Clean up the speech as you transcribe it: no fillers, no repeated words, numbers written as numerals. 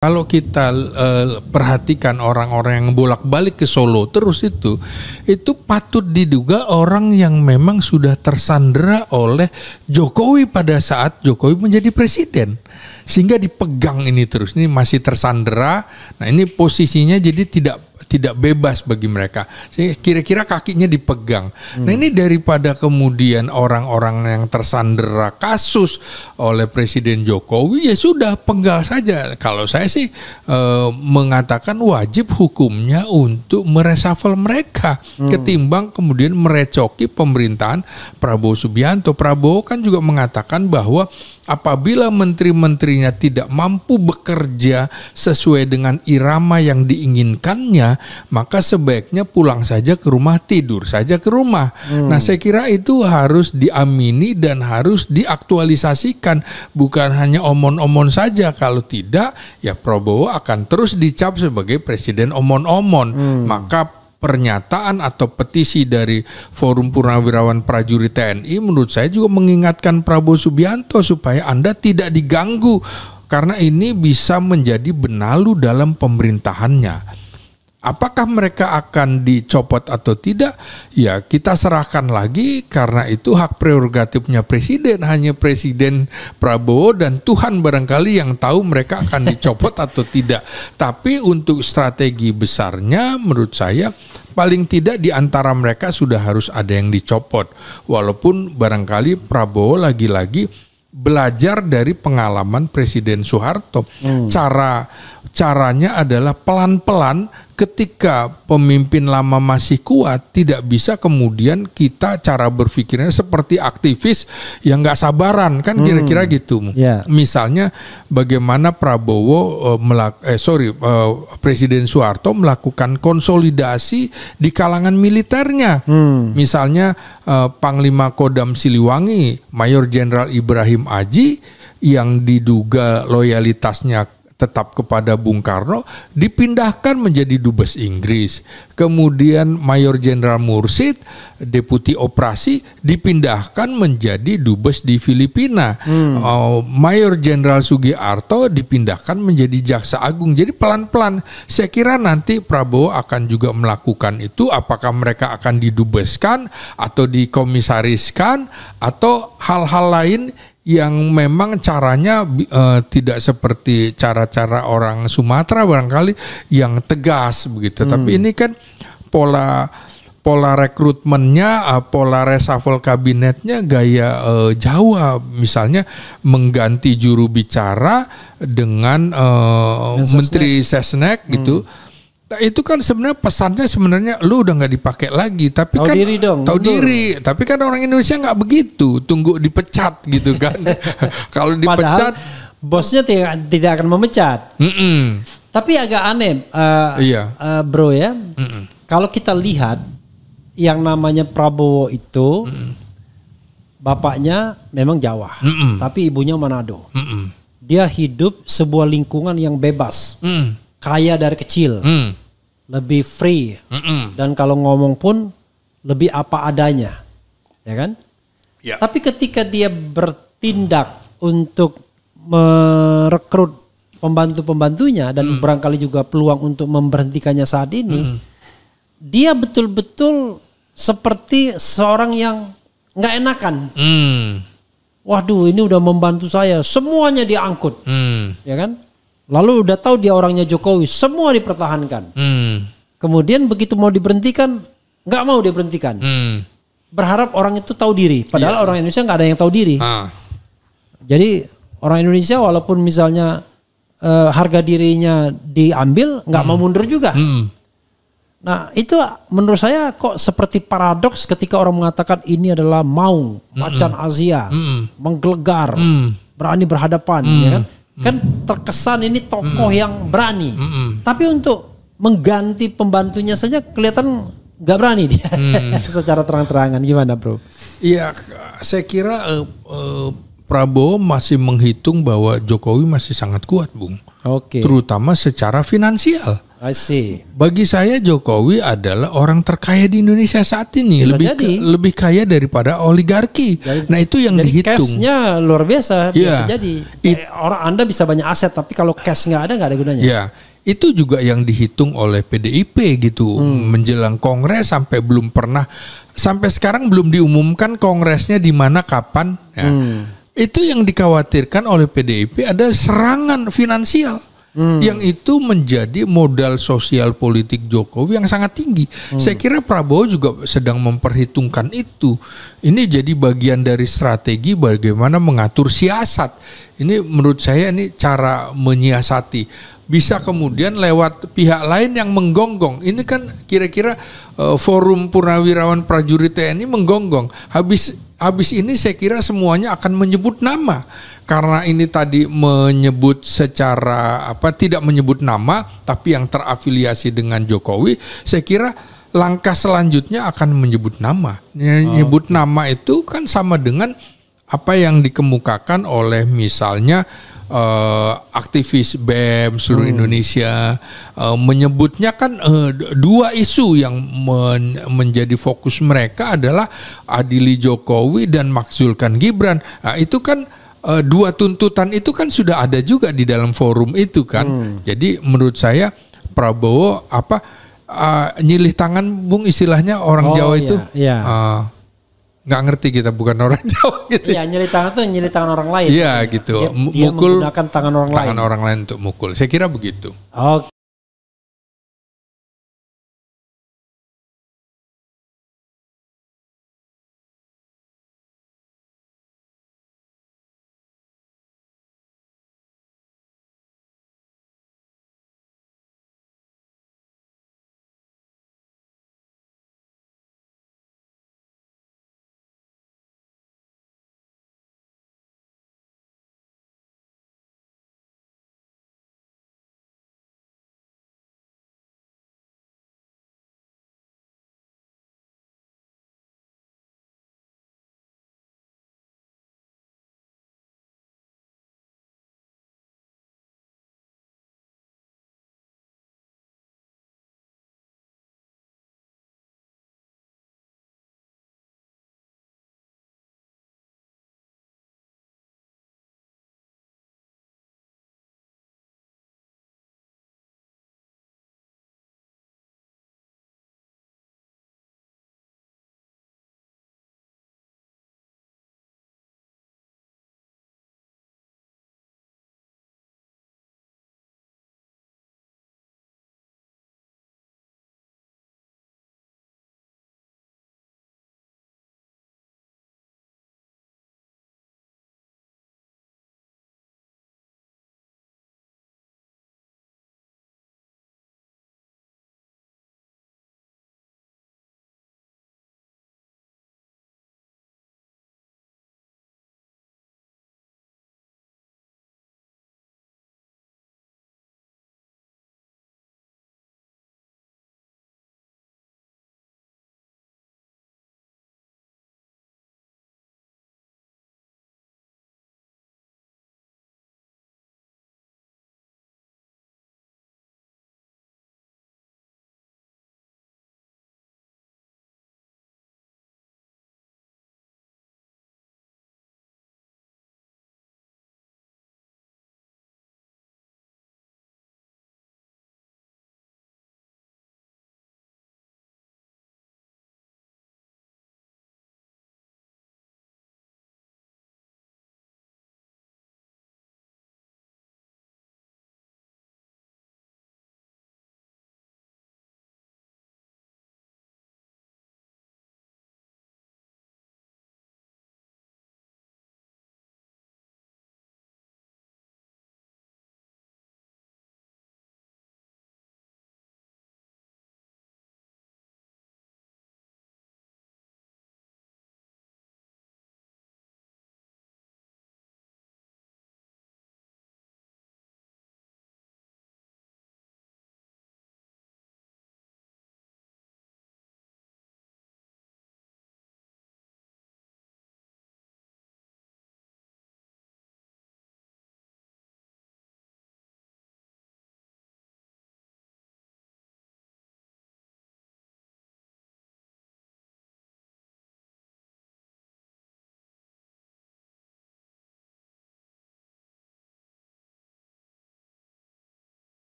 Kalau kita perhatikan orang-orang yang bolak-balik ke Solo terus itu patut diduga orang yang memang sudah tersandera oleh Jokowi pada saat Jokowi menjadi presiden. Sehingga dipegang ini terus, ini masih tersandera. Nah ini posisinya jadi tidak bebas bagi mereka. Kira-kira kakinya dipegang. Nah ini daripada kemudian orang-orang yang tersandera kasus oleh Presiden Jokowi, ya sudah penggal saja. Kalau saya sih mengatakan wajib hukumnya untuk meresafel mereka ketimbang kemudian merecoki pemerintahan Prabowo Subianto. Prabowo kan juga mengatakan bahwa apabila menteri-menterinya tidak mampu bekerja sesuai dengan irama yang diinginkannya, maka sebaiknya pulang saja ke rumah, tidur saja ke rumah. Nah saya kira itu harus diamini dan harus diaktualisasikan. Bukan hanya omon-omon saja. Kalau tidak, ya Prabowo akan terus dicap sebagai presiden omon-omon. Maka pernyataan atau petisi dari Forum Purnawirawan Prajurit TNI menurut saya juga mengingatkan Prabowo Subianto supaya Anda tidak diganggu karena ini bisa menjadi benalu dalam pemerintahannya. Apakah mereka akan dicopot atau tidak? Ya kita serahkan lagi karena itu hak prerogatifnya presiden. Hanya Presiden Prabowo dan Tuhan barangkali yang tahu mereka akan dicopot atau tidak. Tapi untuk strategi besarnya menurut saya paling tidak di antara mereka sudah harus ada yang dicopot. Walaupun barangkali Prabowo lagi-lagi belajar dari pengalaman Presiden Soeharto. Caranya adalah pelan-pelan. Ketika pemimpin lama masih kuat, tidak bisa kemudian kita cara berpikirnya seperti aktivis yang nggak sabaran kan kira-kira gitu. Misalnya bagaimana Prabowo Presiden Soeharto melakukan konsolidasi di kalangan militernya. Misalnya Panglima Kodam Siliwangi Mayor Jenderal Ibrahim Aji yang diduga loyalitasnya tetap kepada Bung Karno dipindahkan menjadi dubes Inggris. Kemudian Mayor Jenderal Mursid, Deputi Operasi, dipindahkan menjadi dubes di Filipina. Mayor Jenderal Sugiarto dipindahkan menjadi Jaksa Agung. Jadi pelan-pelan. Saya kira nanti Prabowo akan juga melakukan itu. Apakah mereka akan didubeskan atau dikomisariskan atau hal-hal lain yang memang caranya tidak seperti cara-cara orang Sumatera barangkali yang tegas begitu. Tapi ini kan pola rekrutmennya, pola reshuffle kabinetnya gaya Jawa, misalnya mengganti juru bicara dengan Menteri Sesnek gitu. Nah, itu kan sebenarnya pesannya sebenarnya lu udah nggak dipakai lagi, tapi tahu diri dong, tahu diri. Tapi kan orang Indonesia nggak begitu, tunggu dipecat gitu kan. Kalau dipecat, padahal bosnya tidak akan memecat. Tapi agak aneh, bro ya. Kalau kita lihat yang namanya Prabowo itu, bapaknya memang Jawa, tapi ibunya Manado. Dia hidup sebuah lingkungan yang bebas. Kaya dari kecil, lebih free, dan kalau ngomong pun lebih apa adanya, ya kan? Ya. Tapi ketika dia bertindak untuk merekrut pembantu-pembantunya dan barangkali juga peluang untuk memberhentikannya saat ini, dia betul-betul seperti seorang yang nggak enakan. Waduh, ini udah membantu saya, semuanya diangkut, ya kan? Lalu udah tahu dia orangnya Jokowi, semua dipertahankan. Kemudian begitu mau diberhentikan, nggak mau diberhentikan. Berharap orang itu tahu diri. Padahal orang Indonesia nggak ada yang tahu diri. Jadi orang Indonesia walaupun misalnya harga dirinya diambil, nggak mau mundur juga. Nah itu menurut saya kok seperti paradoks ketika orang mengatakan ini adalah maung, macan Asia, menggelegar, berani berhadapan, ya kan? Kan terkesan ini tokoh yang berani, tapi untuk mengganti pembantunya saja kelihatan nggak berani dia secara terang-terangan. Gimana bro? Iya, saya kira Prabowo masih menghitung bahwa Jokowi masih sangat kuat, Bung. Oke. Terutama secara finansial. I see. Bagi saya Jokowi adalah orang terkaya di Indonesia saat ini, Bisa jadi. lebih kaya daripada oligarki. Nah itu yang Jadi dihitung. cashnya luar biasa. Ya. Bisa jadi. Orang Anda bisa banyak aset, tapi kalau cash nggak ada gunanya. Ya, itu juga yang dihitung oleh PDIP gitu. Menjelang Kongres sampai sekarang belum diumumkan Kongresnya di mana kapan. Ya. Itu yang dikhawatirkan oleh PDIP ada serangan finansial. Yang itu menjadi modal sosial politik Jokowi yang sangat tinggi. Saya kira Prabowo juga sedang memperhitungkan itu. Ini jadi bagian dari strategi bagaimana mengatur siasat. Ini menurut saya ini cara menyiasati. Bisa kemudian lewat pihak lain yang menggonggong. Ini kan kira-kira forum Purnawirawan Prajurit TNI menggonggong. Habis ini saya kira semuanya akan menyebut nama. Karena ini tadi menyebut secara tidak menyebut nama, tapi yang terafiliasi dengan Jokowi, saya kira langkah selanjutnya akan menyebut nama. Menyebut nama itu kan sama dengan apa yang dikemukakan oleh misalnya aktivis BEM seluruh Indonesia, menyebutnya kan dua isu yang menjadi fokus mereka adalah adili Jokowi dan makzulkan Gibran. Nah, itu kan dua tuntutan itu kan sudah ada juga di dalam forum itu kan. Jadi menurut saya Prabowo nyilih tangan, Bung, istilahnya orang Jawa itu. Iya. Nggak ngerti, kita bukan orang Jawa gitu. Iya, nyilih tangan itu nyilih tangan orang lain. Iya gitu. Dia menggunakan tangan orang lain. Tangan orang lain untuk mukul. Saya kira begitu. Oke.